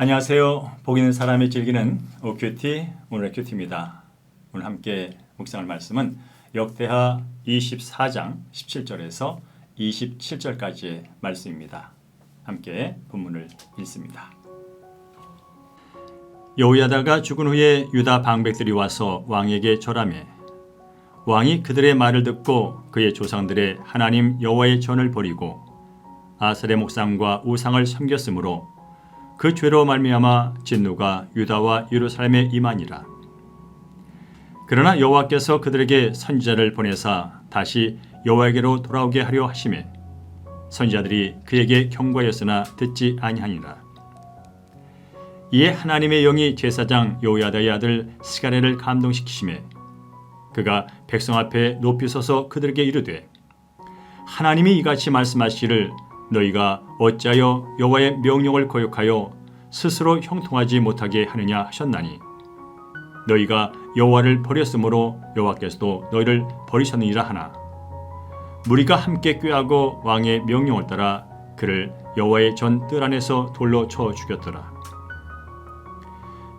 안녕하세요. 복 있는 사람이 즐기는 OQT 오늘의 큐티입니다. 오늘 함께 묵상할 말씀은 역대하 24장 17절에서 27절까지의 말씀입니다. 함께 본문을 읽습니다. 여호야다가 죽은 후에 유다 방백들이 와서 왕에게 절하매 왕이 그들의 말을 듣고 그의 조상들의 하나님 여호와의 전을 버리고 아셀의 목상과 우상을 섬겼으므로 그 죄로 말미암아 진노가 유다와 예루살렘에 임하니라. 그러나 여호와께서 그들에게 선지자를 보내사 다시 여호와에게로 돌아오게 하려 하시매 선지자들이 그에게 경고하였으나 듣지 아니하니라. 이에 하나님의 영이 제사장 여호야다의 아들 스가랴를 감동시키시매 그가 백성 앞에 높이 서서 그들에게 이르되 하나님이 이같이 말씀하시기를 너희가 어찌하여 여호와의 명령을 거역하여 스스로 형통하지 못하게 하느냐 하셨나니 너희가 여호와를 버렸으므로 여호와께서도 너희를 버리셨느니라 하나 무리가 함께 꾀하고 왕의 명령을 따라 그를 여호와의 전 뜰 안에서 돌로 쳐 죽였더라.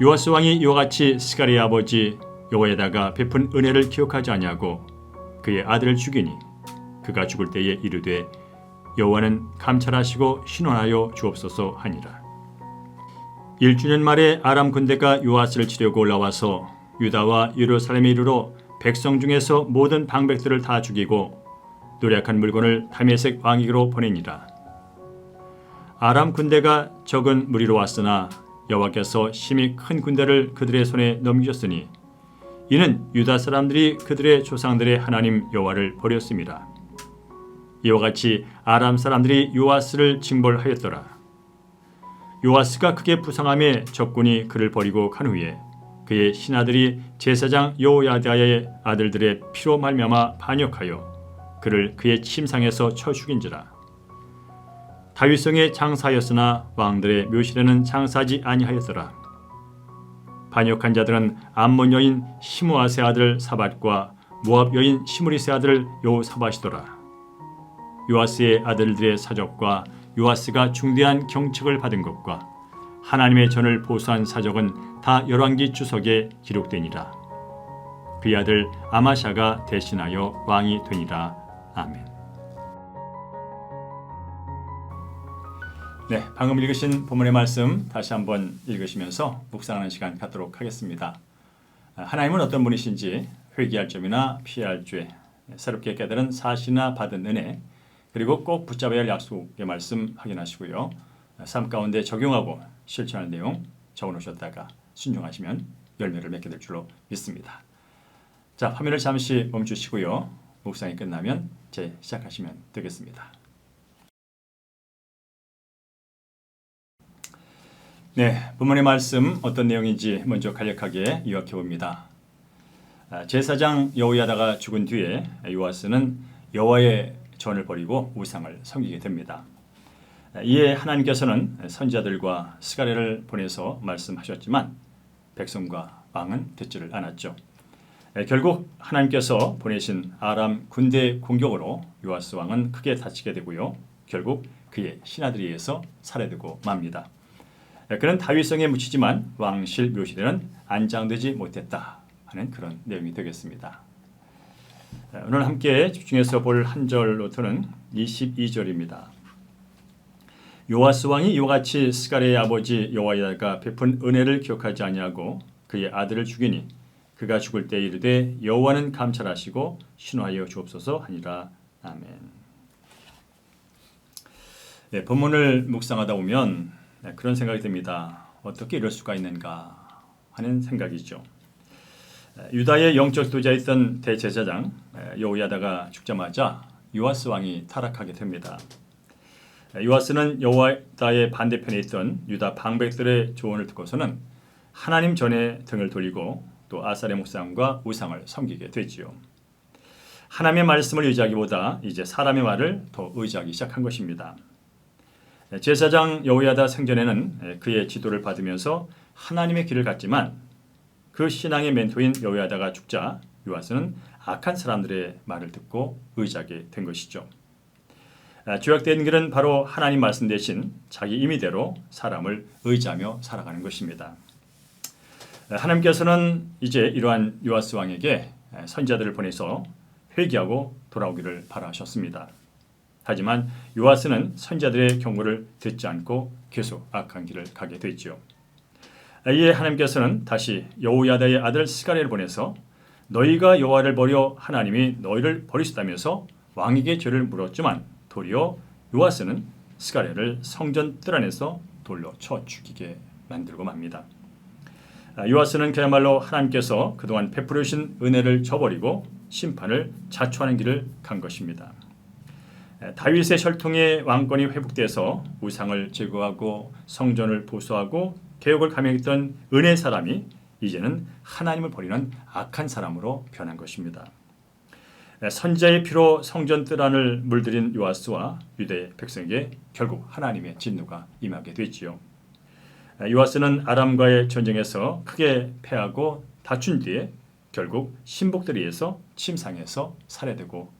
요아스 왕이 이와 같이 스가랴의 아버지 여호야다가 베푼 은혜를 기억하지 아니하고 그의 아들을 죽이니 그가 죽을 때에 이르되 여호와는 감찰하시고 신원하여 주옵소서 하니라. 1주년 말에 아람 군대가 요아스를 치려고 올라와서 유다와 예루살렘에 이르러 백성 중에서 모든 방백들을 다 죽이고 노략한 물건을 다메섹 왕에게로 보내니라. 아람 군대가 적은 무리로 왔으나 여호와께서 심히 큰 군대를 그들의 손에 넘기셨으니 이는 유다 사람들이 그들의 조상들의 하나님 여호와를 버렸습니다. 이와 같이 아람 사람들이 요아스를 징벌하였더라. 요아스가 크게 부상함에 적군이 그를 버리고 간 후에 그의 신하들이 제사장 여호야다의 아들들의 피로 말미암아 반역하여 그를 그의 침상에서 쳐 죽인지라. 다윗성에 장사하였으나 왕들의 묘실에는 장사하지 아니하였더라. 반역한 자들은 암몬 여인 시므아세 아들 사밧과 모압 여인 시므리세 아들 여호사밧이더라. 요아스의 아들들의 사적과 요아스가 중대한 경책을 받은 것과 하나님의 전을 보수한 사적은 다 열왕기 주석에 기록되니라. 그의 아들 아마샤가 대신하여 왕이 되니라. 아멘. 네, 방금 읽으신 본문의 말씀 다시 한번 읽으시면서 묵상하는 시간 갖도록 하겠습니다. 하나님은 어떤 분이신지 회개할 점이나 피해야 할 죄, 새롭게 깨달은 사실이나 받은 은혜, 그리고 꼭 붙잡아야 할 약속의 말씀 확인하시고요. 삶 가운데 적용하고 실천할 내용 적어놓으셨다가 순종하시면 열매를 맺게 될 줄로 믿습니다. 자, 화면을 잠시 멈추시고요. 묵상이 끝나면 시작하시면 되겠습니다. 네, 본문의 말씀 어떤 내용인지 먼저 간략하게 요약해 봅니다. 제사장 여호야다가 죽은 뒤에 요아스는 여호와의 전을 버리고 우상을 섬기게 됩니다. 이에 하나님께서는 선지자들과 스가랴를 보내서 말씀하셨지만 백성과 왕은 듣지를 않았죠. 결국 하나님께서 보내신 아람 군대 공격으로 요아스 왕은 크게 다치게 되고요. 결국 그의 신하들에 의해서 살해되고 맙니다. 그는 다윗성에 묻히지만 왕실 묘실에는 안장되지 못했다 하는 그런 내용이 되겠습니다. 오늘 함께 집중해서 볼 한 절로서는 22절입니다. 요아스 왕이 이와 같이 스가랴의 아버지 여호야다가 베푼 은혜를 기억하지 아니하고 그의 아들을 죽이니 그가 죽을 때 이르되 여호와는 감찰하시고 신호하여 주옵소서 하니라. 아멘. 네, 본문을 묵상하다 보면 그런 생각이 듭니다. 어떻게 이럴 수가 있는가 하는 생각이죠. 유다의 영적 지도자였던 대제사장 여호야다가 죽자마자 요아스 왕이 타락하게 됩니다. 요아스는 여호야다의 반대편에 있던 유다 방백들의 조언을 듣고서는 하나님 전에 등을 돌리고 또 아살의 목상과 우상을 섬기게 되지요. 하나님의 말씀을 의지하기보다 이제 사람의 말을 더 의지하기 시작한 것입니다. 제사장 여호야다 생전에는 그의 지도를 받으면서 하나님의 길을 갔지만 그 신앙의 멘토인 여호야다가 죽자 요아스는 악한 사람들의 말을 듣고 의지하게 된 것이죠. 죄악된 길은 바로 하나님 말씀 대신 자기 임의대로 사람을 의지하며 살아가는 것입니다. 하나님께서는 이제 이러한 요아스 왕에게 선지자들을 보내서 회개하고 돌아오기를 바라셨습니다. 하지만 요아스는 선지자들의 경고를 듣지 않고 계속 악한 길을 가게 됐지요. 이에 하나님께서는 다시 여호야다의 아들 스가랴를 보내서 너희가 여호와를 버려 하나님이 너희를 버리셨다면서 왕에게 죄를 물었지만 도리어 요아스는 스가랴를 성전 뜰 안에서 돌로 쳐 죽이게 만들고 맙니다. 요아스는 그야말로 하나님께서 그동안 베풀어 주신 은혜를 저버리고 심판을 자초하는 길을 간 것입니다. 다윗의 혈통의 왕권이 회복돼서 우상을 제거하고 성전을 보수하고 개혁을 감행했던 은혜의 사람이 이제는 하나님을 버리는 악한 사람으로 변한 것입니다. 선지자의 피로 성전 뜰 안을 물들인 요아스와 유대 백성에게 결국 하나님의 진노가 임하게 됐지요. 요아스는 아람과의 전쟁에서 크게 패하고 다춘 뒤에 결국 신복들에 의해서 침상에서 살해되고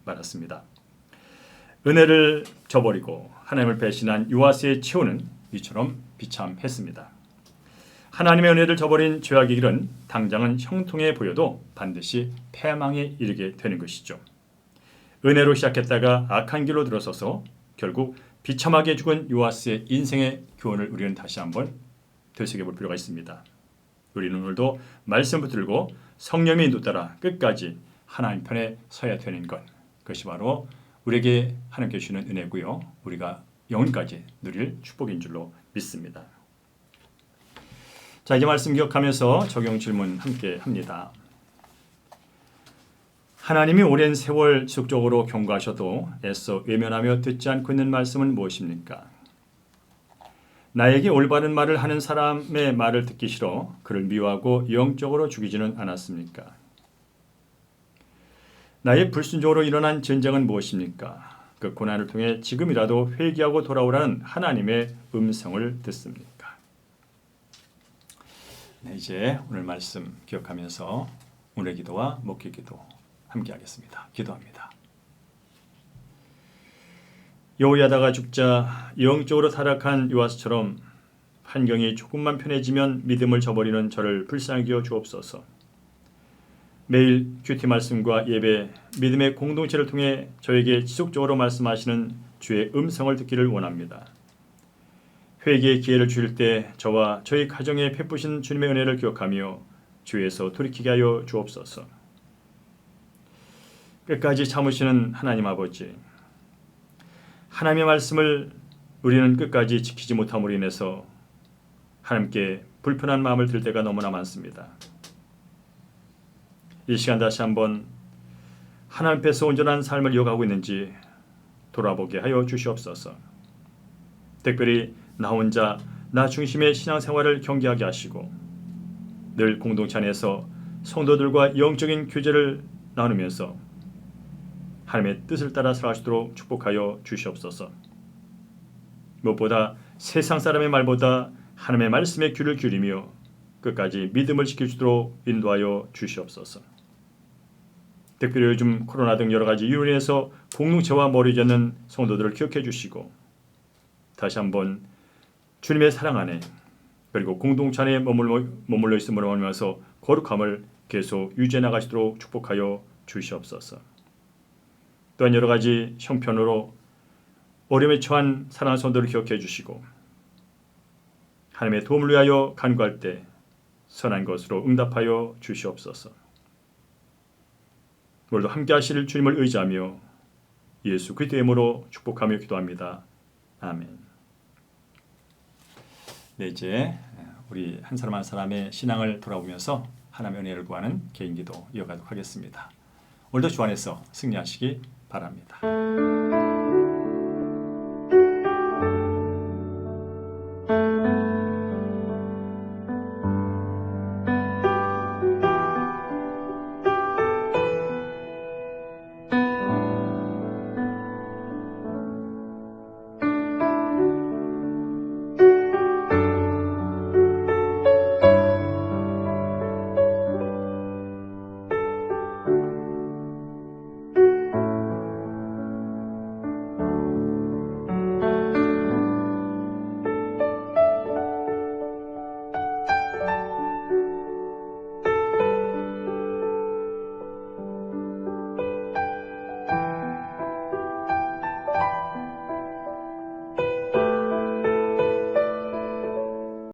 말았습니다. 은혜를 저버리고 하나님을 배신한 요아스의 최후는 이처럼 비참했습니다. 하나님의 은혜를 저버린 죄악의 길은 당장은 형통해 보여도 반드시 패망에 이르게 되는 것이죠. 은혜로 시작했다가 악한 길로 들어서서 결국 비참하게 죽은 요아스의 인생의 교훈을 우리는 다시 한번 되새겨볼 필요가 있습니다. 우리는 오늘도 말씀을 붙들고 성령의 인도 따라 끝까지 하나님 편에 서야 되는 것, 그것이 바로 우리에게 하나님께 주시는 은혜고요. 우리가 영원까지 누릴 축복인 줄로 믿습니다. 자, 이제 말씀 기억하면서 적용 질문 함께 합니다. 하나님이 오랜 세월 지속적으로 경고하셔도 애써 외면하며 듣지 않고 있는 말씀은 무엇입니까? 나에게 올바른 말을 하는 사람의 말을 듣기 싫어 그를 미워하고 영적으로 죽이지는 않았습니까? 나의 불순종으로 일어난 전쟁은 무엇입니까? 그 고난을 통해 지금이라도 회개하고 돌아오라는 하나님의 음성을 듣습니까? 네, 이제 오늘 말씀 기억하면서 오늘의 기도와 목회 기도 함께 하겠습니다. 기도합니다. 여호야다가 죽자 영적으로 타락한 요아스처럼 환경이 조금만 편해지면 믿음을 저버리는 저를 불쌍히 여겨 주옵소서. 매일 큐티 말씀과 예배, 믿음의 공동체를 통해 저에게 지속적으로 말씀하시는 주의 음성을 듣기를 원합니다. 회개의 기회를 주실 때 저와 저희 가정에 베푸신 주님의 은혜를 기억하며 주에서 돌이키게 하여 주옵소서. 끝까지 참으시는 하나님 아버지, 하나님의 말씀을 우리는 끝까지 지키지 못함으로 인해서 하나님께 불편한 마음을 들 때가 너무나 많습니다. 이 시간 다시 한번 하나님 앞에서 온전한 삶을 이어가고 있는지 돌아보게 하여 주시옵소서. 특별히 나 혼자 나 중심의 신앙생활을 경계하게 하시고 늘 공동체 안에서 성도들과 영적인 교제를 나누면서 하나님의 뜻을 따라 살아가시도록 축복하여 주시옵소서. 무엇보다 세상 사람의 말보다 하나님의 말씀에 귀를 기울이며 끝까지 믿음을 지킬 수 있도록 인도하여 주시옵소서. 특별히 요즘 코로나 등 여러 가지 이유로 인해서 공동체와 멀어져 있는 성도들을 기억해 주시고 다시 한번 주님의 사랑 안에 그리고 공동체 안에 머물러 있음으로 말미암아서 거룩함을 계속 유지해 나가시도록 축복하여 주시옵소서. 또한 여러 가지 형편으로 어려움에 처한 사랑하는 성도를 기억해 주시고 하나님의 도움을 위하여 간구할 때 선한 것으로 응답하여 주시옵소서. 오늘도 함께 하실 주님을 의지하며 예수 그리스도의 이름으로 축복하며 기도합니다. 아멘. 네, 이제 우리 한 사람 한 사람의 신앙을 돌아보면서 하나님의 은혜를 구하는 개인기도 이어가도록 하겠습니다. 오늘도 주 안에서 승리하시기 바랍니다.